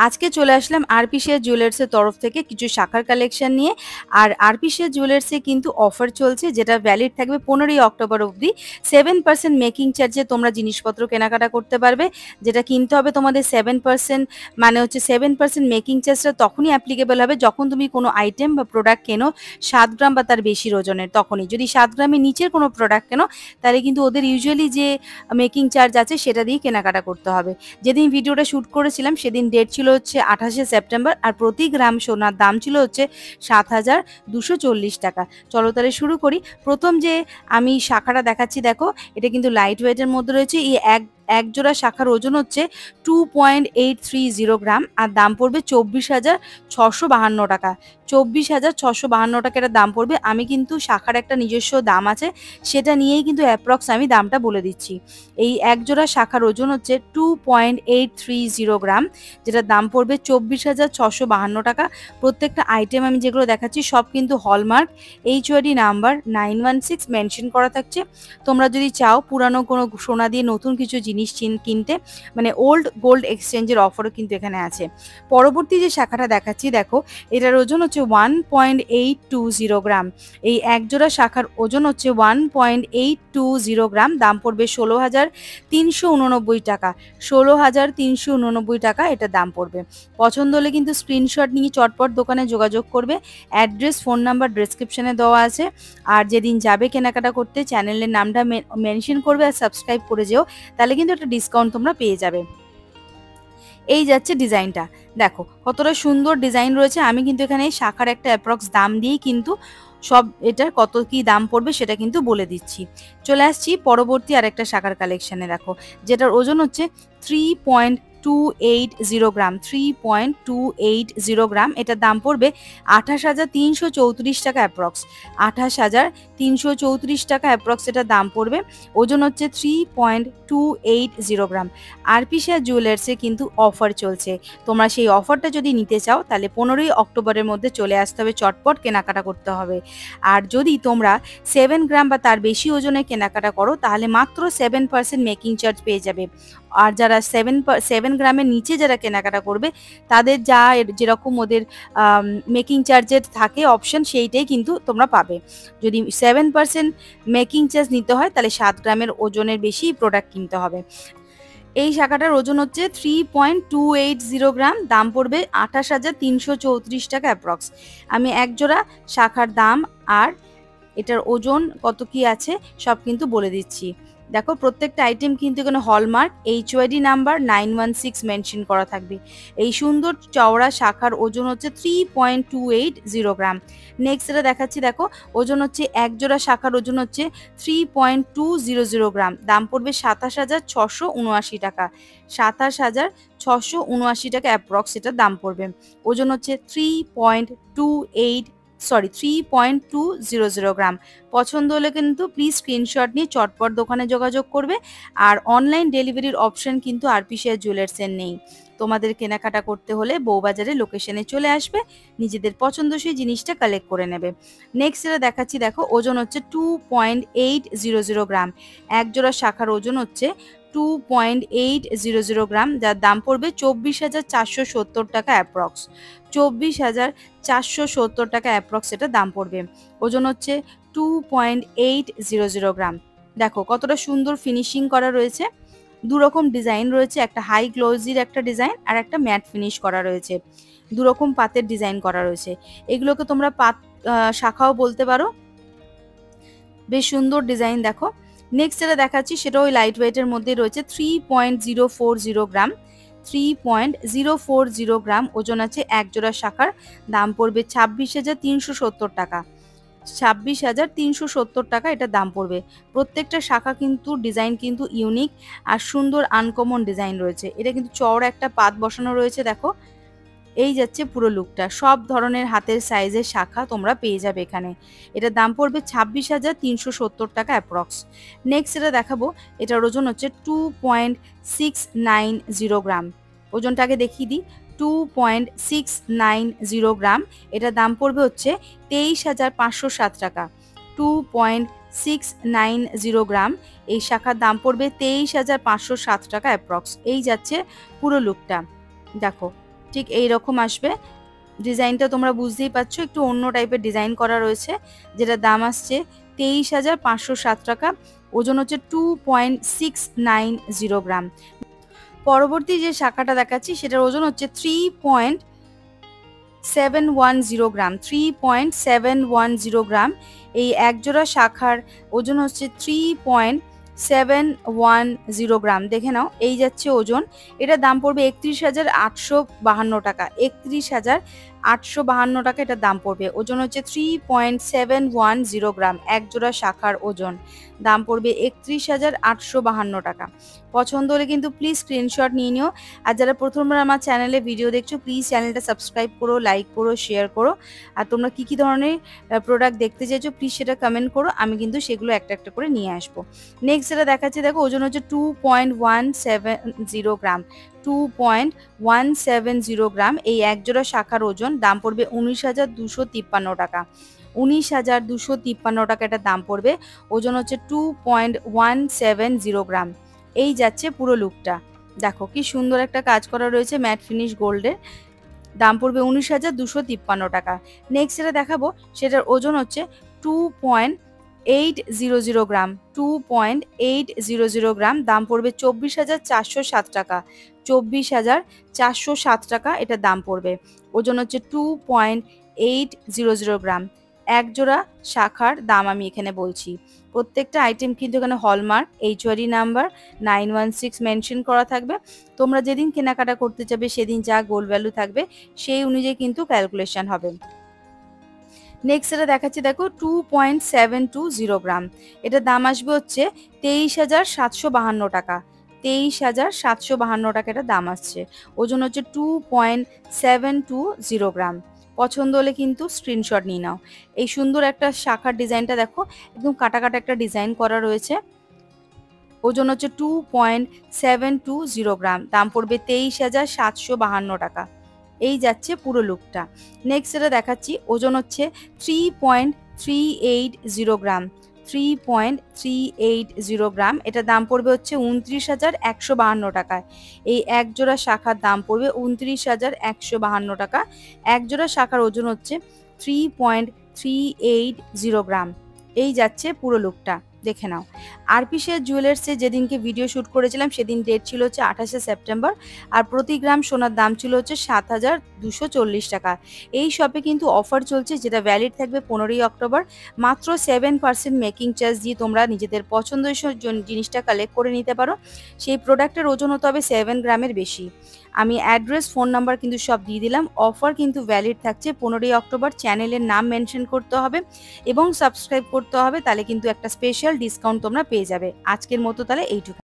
আজকে চলে আসলাম RP share জুয়েলার্সের তরফ থেকে কিছু শাখার কালেকশন নিয়ে। আর আরপি শেয়ার জুয়েলার্সে কিন্তু অফার চলছে, যেটা ভ্যালিড থাকবে 15ই অক্টোবর অবধি। 7% মেকিং চার্জে তোমরা জিনিসপত্র কেনাকাটা করতে পারবে। যেটা কিনতে হবে তোমাদের 7%, মানে হচ্ছে 7% মেকিং চার্জটা তখনই অ্যাপ্লিকেবল হবে যখন তুমি কোনো আইটেম বা প্রোডাক্ট কেনো 7 গ্রাম বা তার বেশি ওজনের। তখনই যদি 7 গ্রামের নিচের কোনো প্রোডাক্ট কেনো তাহলে কিন্তু ওদের ইউজুয়ালি যে মেকিং চার্জ আছে সেটা দিয়ে কেনাকাটা করতে হবে। যেদিন ভিডিওটা শ্যুট করেছিলাম সেদিন ডেট ছিল হচ্ছে 28শে সেপ্টেম্বর, আর প্রতি গ্রাম সোনার দাম ছিল হচ্ছে 7,240 টাকা। চলো তাহলে শুরু করি। প্রথম যে আমি শাখাটা দেখাচ্ছি দেখো, এটা কিন্তু লাইট ওয়েটের মধ্যে রয়েছে। এই এক জোড়া শাখার ওজন হচ্ছে 2.830 গ্রাম, আর দাম পড়বে 24,652 টাকা। 24,652 টাকা এটা দাম পড়বে। আমি কিন্তু শাখার একটা নিজস্ব দাম আছে, সেটা নিয়েই কিন্তু অ্যাপ্রক্স আমি দামটা বলে দিচ্ছি। এই এক জোড়া শাখার ওজন হচ্ছে 2.830 গ্রাম, যেটার দাম পড়বে 24,652 টাকা। প্রত্যেকটা আইটেম আমি যেগুলো দেখাচ্ছি সব কিন্তু হলমার্ক, HUID নাম্বার 916 মেনশন করা থাকছে। তোমরা যদি চাও পুরানো কোনো সোনা দিয়ে নতুন কিছু জিনিস কিনতে, মানে ওল্ড গোল্ড এক্সচেঞ্জের অফারও কিন্তু এখানে আছে। পরবর্তী যে শাখাটা দেখাচ্ছি দেখো, এটার ওজন হচ্ছে 1.820 গ্রাম। এই একজোড়া শাখার ওজন হচ্ছে 1.820 গ্রাম, দাম পড়বে 16,389 টাকা। 16,389 টাকা এটা দাম পড়বে। পছন্দ হলে কিন্তু স্ক্রিনশট নিয়ে চটপট দোকানে যোগাযোগ করবে। অ্যাড্রেস, ফোন নাম্বার ডেসক্রিপশনে দেওয়া আছে। আর যেদিন যাবে কেনাকাটা করতে চ্যানেলের নামটা মেনশন করবে আর সাবস্ক্রাইব করে যেও, তাহলে কিন্তু একটা ডিসকাউন্ট তোমরা পেয়ে যাবে। এই যাচ্ছে ডিজাইনটা, দেখো কতটা সুন্দর ডিজাইন রয়েছে। আমি কিন্তু এখানে শাখার একটা অ্যাপ্রক্স দাম দিয়েই কিন্তু সব এটার কত কি দাম পড়বে সেটা কিন্তু বলে দিচ্ছি। চলে আসছি পরবর্তী আরেকটা শাখার কালেকশনে, দেখো যেটার ওজন হচ্ছে 3.280 গ্রাম। 3.280 গ্রাম, এটার দাম পড়বে 28,334 টাকা অ্যাপ্রক্স। 28,334 টাকা অ্যাপ্রক্স এটার দাম পড়বে। ওজন হচ্ছে 3.280 গ্রাম। আরপি শেয়ার জুয়েলার্সে কিন্তু অফার চলছে। তোমরা সেই অফারটা যদি নিতে চাও তাহলে 15ই অক্টোবরের মধ্যে চলে আসতে হবে, চটপট কেনাকাটা করতে হবে। আর যদি তোমরা 7 গ্রাম বা তার বেশি ওজনে কেনাকাটা করো তাহলে মাত্র 7% মেকিং চার্জ পেয়ে যাবে। আর যারা 7 গ্রামের নিচে যারা কেনাকাটা করবে তাদের যেরকম ওদের মেকিং চার্জের থাকে অপশন, সেইটাই কিন্তু তোমরা পাবে। যদি 7% মেকিং চার্জ নিতে হয় তাহলে 7 গ্রামের ওজনের বেশি প্রোডাক্ট কিনতে হবে। এই শাখাটার ওজন হচ্ছে 3.280 গ্রাম, দাম পড়বে 28,334 টাকা অ্যাপ্রক্স। আমি এক জোড়া শাখার দাম আর এটার ওজন কত কি আছে সব কিন্তু বলে দিচ্ছি। দেখো প্রত্যেকটা আইটেম কিন্তু এখানে হলমার্ক, HUID নাম্বার 916 মেনশন করা থাকবে। এই সুন্দর চওড়া শাখার ওজন হচ্ছে 3.280 গ্রাম। নেক্সট এটা দেখাচ্ছি, দেখো ওজন হচ্ছে এক জোড়া শাখার ওজন হচ্ছে 3.200 গ্রাম, দাম পড়বে 27,679 টাকা। 27,679 টাকা অ্যাপ্রক্স এটার দাম পড়বে। ওজন হচ্ছে 3.200 গ্রাম। পছন্দ হলে কিন্তু প্লিজ স্ক্রিনশট নিয়ে চটপট দোকানে যোগাযোগ করবে। আর অনলাইন ডেলিভারির অপশন কিন্তু আরপি শেয়ার জুয়েলার্সের নেই। তোমাদের কেনাকাটা করতে হলে বউবাজারের লোকেশনে চলে আসবে, নিজেদের পছন্দসই জিনিসটা কালেক্ট করে নেবে। নেক্সট যেটা দেখাচ্ছি দেখো, ওজন হচ্ছে 2.800 গ্রাম। এক জোড়া শাখার ওজন হচ্ছে 2.800 গ্রাম, যার দাম পড়বে 24,470 টাকা অ্যাপ্রক্স। 24,470 টাকা অ্যাপ্রক্স এটা দাম পড়বে। ওজন হচ্ছে 2.800 গ্রাম। দেখো কতটা সুন্দর ফিনিশিং করা রয়েছে। দুরকম ডিজাইন রয়েছে, একটা হাই গ্লোজির একটা ডিজাইন আর একটা ম্যাট ফিনিশ করা রয়েছে। দুরকম পাতের ডিজাইন করা রয়েছে। এগুলোকে তোমরা পাত শাখাও বলতে পারো। বেশ সুন্দর ডিজাইন দেখো। নেক্সট যেটা দেখাচ্ছি সেটা ওই লাইট ওয়েটের মধ্যে রয়েছে 3.040 গ্রাম। 3.040 গ্রাম ওজন আছে এক জোড়া শাখার, দাম পড়বে 26,370 টাকা। 26,370 টাকা এটা দাম পড়বে। প্রত্যেকটা শাখা কিন্তু ডিজাইন কিন্তু ইউনিক আর সুন্দর আনকমন ডিজাইন রয়েছে। এটা কিন্তু চওড়া একটা পাত বসানো রয়েছে, দেখো এই যাচ্ছে পুরো লুকটা। সব ধরনের হাতের সাইজের শাখা তোমরা পেয়ে যাবে এখানে। এটার দাম পড়বে 26,370 টাকা অ্যাপ্রক্স। নেক্সট এটা দেখাবো, এটার ওজন হচ্ছে 2.690 গ্রাম। ওজনটাকে দেখিয়ে দিই, 2.690 গ্রাম। এটার দাম পড়বে হচ্ছে 23,507 টাকা। 2.690 গ্রাম, এই শাখার দাম পড়বে 23,507 টাকা অ্যাপ্রক্স। এই যাচ্ছে পুরো লুকটা। দেখো ঠিক এই রকম আসবে। ডিজাইনটা তোমরা বুঝতেই পারছো, একটু অন্য টাইপের ডিজাইন করা রয়েছে, যেটা দাম আসছে 23,507 টাকা। ওজন হচ্ছে 2.690 গ্রাম। পরবর্তী যে শাখাটা দেখাচ্ছি সেটার ওজন হচ্ছে 3.710 গ্রাম, 3.710 গ্রাম। এই একজোড়া শাখার ওজন হচ্ছে 3.710 গ্রাম। দেখে নাও, এই যাচ্ছে ওজন। এটার দাম পড়বে 31,852 টাকা, 31,852 টাকা এটার দাম পড়বে। ওজন হচ্ছে 3.710 গ্রাম, একজোড়া শাখার ওজন। দাম পড়বে 31,852 টাকা। পছন্দ হলে কিন্তু প্লিজ স্ক্রিনশট নিয়ে নিও। আর যারা প্রথমবার আমার চ্যানেলে ভিডিও দেখছো, প্লিজ চ্যানেলটা সাবস্ক্রাইব করো, লাইক করো, শেয়ার করো। আর তোমরা কি ধরনের প্রোডাক্ট দেখতে চাইছো প্লিজ সেটা কমেন্ট করো, আমি কিন্তু সেগুলো একটা একটা করে নিয়ে আসবো। নেক্সট যেটা দেখাচ্ছি দেখো, ওজন হচ্ছে 2.170 গ্রাম, 2.170 গ্রাম। এই একজোড়া শাখার ওজন। দাম পড়বে 19,253 টাকা, 19,253 টাকা এটার দাম পড়বে। ওজন হচ্ছে 2.170 গ্রাম। এই যাচ্ছে পুরো লুকটা। দেখো কি সুন্দর একটা কাজ করা রয়েছে ম্যাট ফিনিশ গোল্ডের। দাম পড়বে 19,253 টাকা। নেক্সট যেটা দেখাবো সেটার ওজন হচ্ছে 2.800 গ্রাম, 2.800 গ্রাম। দাম পড়বে 24,407 টাকা, 24,407 টাকা এটার দাম পড়বে। ওজন হচ্ছে 2.800 গ্রাম। এক জোড়া শাখার দাম আমি এখানে বলছি। প্রত্যেকটা আইটেম কিন্তু এখানে হলমার্ক HUID নাম্বার 916 মেনশন করা থাকবে। তোমরা যেদিন কেনাকাটা করতে যাবে সেদিন যা গোল্ড ভ্যালু থাকবে সেই অনুযায়ী কিন্তু ক্যালকুলেশন হবে। নেক্সট এটা দেখাচ্ছি দেখো, 2.720 গ্রাম। এটার দাম আসবে হচ্ছে 23,752 টাকা, 23,752 টাকা এটা দাম আসছে। ওজন হচ্ছে 2.720 গ্রাম। পছন্দ হলে কিন্তু স্ক্রিনশট নিয়ে নাও। এই সুন্দর একটা শাখার ডিজাইনটা দেখো, একদম কাটা কাটা একটা ডিজাইন করা রয়েছে। ওজন হচ্ছে 2.720 গ্রাম। দাম পড়বে 23,752 টাকা। এই যাচ্ছে পুরো লুকটা। নেক্সট যেটা দেখাচ্ছি, ওজন হচ্ছে 3.380 গ্রাম, 3.380 গ্রাম। এটা দাম পড়বে হচ্ছে 29,152 টাকায়। এই এক জোড়া শাখার দাম পড়বে 29,152 টাকা। এক জোড়া শাখার ওজন হচ্ছে 3.380 গ্রাম। এই যাচ্ছে পুরো লুকটা। দেখে নাও। আরপি শেয়ার জুয়েলার্সে যেদিনকে ভিডিও শ্যুট করেছিলাম সেদিন ডেট ছিল হচ্ছে 28শে সেপ্টেম্বর। আর প্রতি গ্রাম সোনার দাম ছিল হচ্ছে 7,240 টাকা। এই শপে কিন্তু অফার চলছে, যেটা ভ্যালিড থাকবে 15ই অক্টোবর। মাত্র 7% মেকিং চার্জ দিয়ে তোমরা নিজেদের পছন্দের জিনিসটা কালেক্ট করে নিতে পারো। সেই প্রোডাক্টের ওজন হতে হবে 7 গ্রামের বেশি। আমি অ্যাড্রেস, ফোন নাম্বার কিন্তু সব দিয়ে দিলাম। অফার কিন্তু ভ্যালিড থাকছে 15ই অক্টোবর। চ্যানেলের নাম মেনশন করতে হবে এবং সাবস্ক্রাইব করতে হবে, তাহলে কিন্তু একটা স্পেশাল ডিসকাউন্ট তোমরা পেয়ে যাবে। আজকের মতো তাহলে এইটুকু।